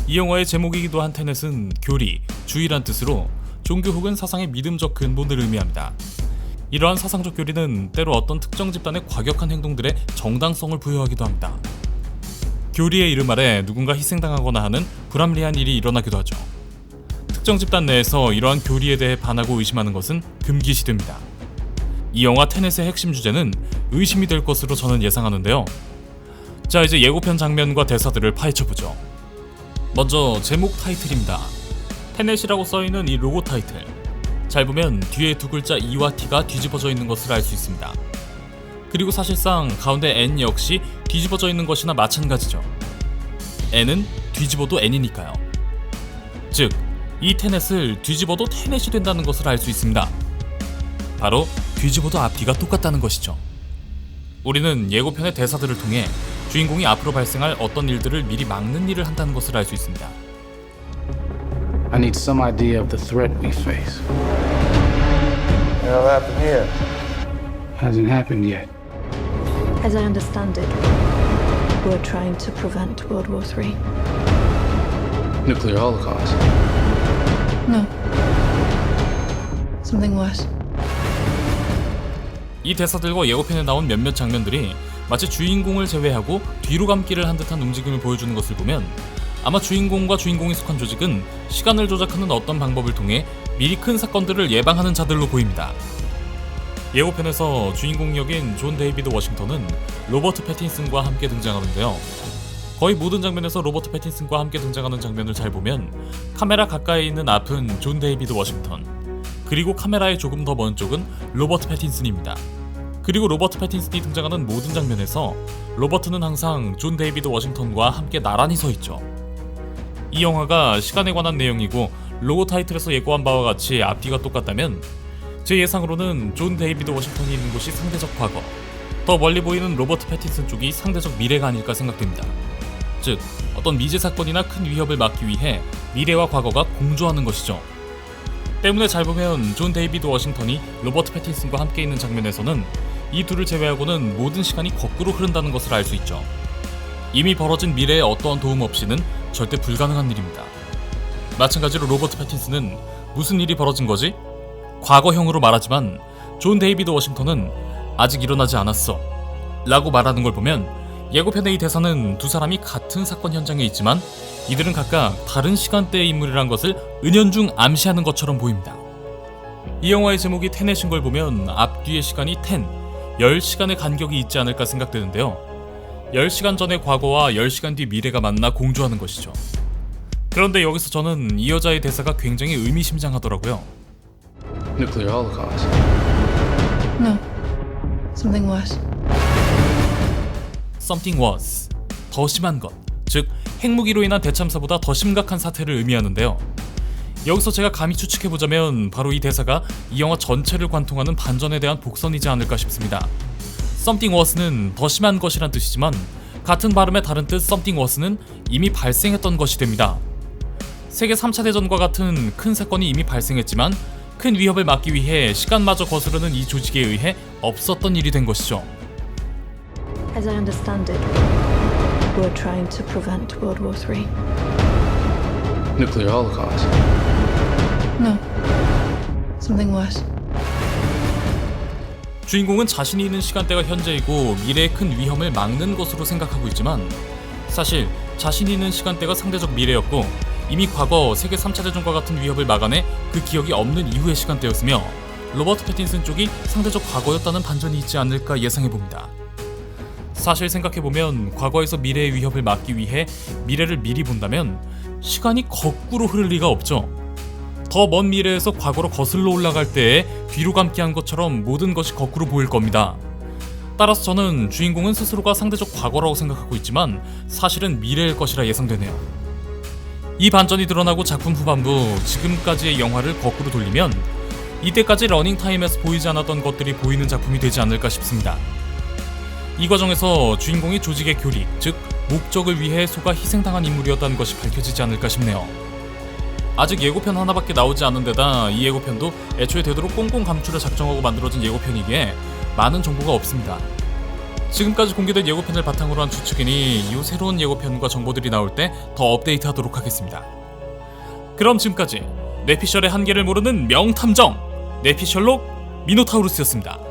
이 영화의 제목이기도 한 테넷은 교리, 주의란 뜻으로 종교 혹은 사상의 믿음적 근본을 의미합니다. 이러한 사상적 교리는 때로 어떤 특정 집단의 과격한 행동들에 정당성을 부여하기도 합니다. 교리의 이름 아래 누군가 희생당하거나 하는 불합리한 일이 일어나기도 하죠. 특정 집단 내에서 이러한 교리에 대해 반하고 의심하는 것은 금기시됩니다. 이 영화 테넷의 핵심 주제는 의심이 될 것으로 저는 예상하는데요. 자, 이제 예고편 장면과 대사들을 파헤쳐보죠. 먼저 제목 타이틀입니다. 테넷이라고 써있는 이 로고 타이틀, 잘 보면 뒤에 두 글자 E와 T가 뒤집어져 있는 것을 알 수 있습니다. 그리고 사실상 가운데 N 역시 뒤집어져 있는 것이나 마찬가지죠. N은 뒤집어도 N이니까요. 즉, 이 테넷을 뒤집어도 테넷이 된다는 것을 알 수 있습니다. 바로 뒤집어도 앞뒤가 똑같다는 것이죠. 우리는 예고편의 대사들을 통해 주인공이 앞으로 발생할 어떤 일들을 미리 막는 일을 한다는 것을 알 수 있습니다. I need some idea of the threat we face. What'll happen here? Hasn't happened yet. As I understand it, we're trying to prevent World War III. Nuclear holocaust. No. Something worse. 이 대사들과 예고편에 나온 몇몇 장면들이 마치 주인공을 제외하고 뒤로 감기를 한 듯한 움직임을 보여주는 것을 보면 아마 주인공과 주인공이 속한 조직은 시간을 조작하는 어떤 방법을 통해 미리 큰 사건들을 예방하는 자들로 보입니다. 예고편에서 주인공 역인 존 데이비드 워싱턴은 로버트 패틴슨과 함께 등장하는데요. 거의 모든 장면에서 로버트 패틴슨과 함께 등장하는 장면을 잘 보면 카메라 가까이 있는 앞은 존 데이비드 워싱턴, 그리고 카메라의 조금 더 먼 쪽은 로버트 패틴슨입니다. 그리고 로버트 패틴슨이 등장하는 모든 장면에서 로버트는 항상 존 데이비드 워싱턴과 함께 나란히 서 있죠. 이 영화가 시간에 관한 내용이고 로고 타이틀에서 예고한 바와 같이 앞뒤가 똑같다면 제 예상으로는 존 데이비드 워싱턴이 있는 곳이 상대적 과거, 더 멀리 보이는 로버트 패틴슨 쪽이 상대적 미래가 아닐까 생각됩니다. 즉, 어떤 미제 사건이나 큰 위협을 막기 위해 미래와 과거가 공조하는 것이죠. 때문에 잘 보면 존 데이비드 워싱턴이 로버트 패틴슨과 함께 있는 장면에서는 이 둘을 제외하고는 모든 시간이 거꾸로 흐른다는 것을 알 수 있죠. 이미 벌어진 미래에 어떠한 도움 없이는 절대 불가능한 일입니다. 마찬가지로 로버트 패틴슨은 무슨 일이 벌어진 거지? 과거형으로 말하지만 존 데이비드 워싱턴은 아직 일어나지 않았어 라고 말하는 걸 보면 예고편의 이 대사는 두 사람이 같은 사건 현장에 있지만 이들은 각각 다른 시간대의 인물이란 것을 은연중 암시하는 것처럼 보입니다. 이 영화의 제목이 테넷인 걸 보면 앞뒤의 시간이 10시간의 간격이 있지 않을까 생각되는데요. 10시간 전의 과거와 10시간 뒤 미래가 만나 공조하는 것이죠. 그런데 여기서 저는 이 여자의 대사가 굉장히 의미심장하더라고요. Nuclear holocaust. No. Something worse. Something worse. 더 심한 것. 즉, 핵무기로 인한 대참사보다 더 심각한 사태를 의미하는데요. 여기서 제가 감히 추측해보자면 바로 이 대사가 이 영화 전체를 관통하는 반전에 대한 복선이지 않을까 싶습니다. Something worse는 더 심한 것이란 뜻이지만 같은 발음의 다른 뜻 something worse는 이미 발생했던 것이 됩니다. 세계 3차 대전과 같은 큰 사건이 이미 발생했지만 큰 위협을 막기 위해 시간마저 거스르는 이 조직에 의해 없었던 일이 된 것이죠. As I understand it, we're trying to prevent World War III. Nuclear holocaust. No. Something worse. 주인공은 자신이 있는 시간대가 현재이고 미래의 큰 위험을 막는 것으로 생각하고 있지만 사실 자신이 있는 시간대가 상대적 미래였고 이미 과거 세계 3차 대전과 같은 위협을 막아내 그 기억이 없는 이후의 시간대였으며 로버트 패틴슨 쪽이 상대적 과거였다는 반전이 있지 않을까 예상해봅니다. 사실 생각해보면 과거에서 미래의 위협을 막기 위해 미래를 미리 본다면 시간이 거꾸로 흐를 리가 없죠. 더 먼 미래에서 과거로 거슬러 올라갈 때에 뒤로 감기 한 것처럼 모든 것이 거꾸로 보일 겁니다. 따라서 저는 주인공은 스스로가 상대적 과거라고 생각하고 있지만 사실은 미래일 것이라 예상되네요. 이 반전이 드러나고 작품 후반부 지금까지의 영화를 거꾸로 돌리면 이때까지 러닝타임에서 보이지 않았던 것들이 보이는 작품이 되지 않을까 싶습니다. 이 과정에서 주인공이 조직의 교리, 즉 목적을 위해 속아 희생당한 인물이었다는 것이 밝혀지지 않을까 싶네요. 아직 예고편 하나밖에 나오지 않은 데다 이 예고편도 애초에 되도록 꽁꽁 감추려 작정하고 만들어진 예고편이기에 많은 정보가 없습니다. 지금까지 공개된 예고편을 바탕으로 한 추측이니 이후 새로운 예고편과 정보들이 나올 때 더 업데이트하도록 하겠습니다. 그럼 지금까지 뇌피셜의 한계를 모르는 명탐정 뇌피셜록 미노타우루스였습니다.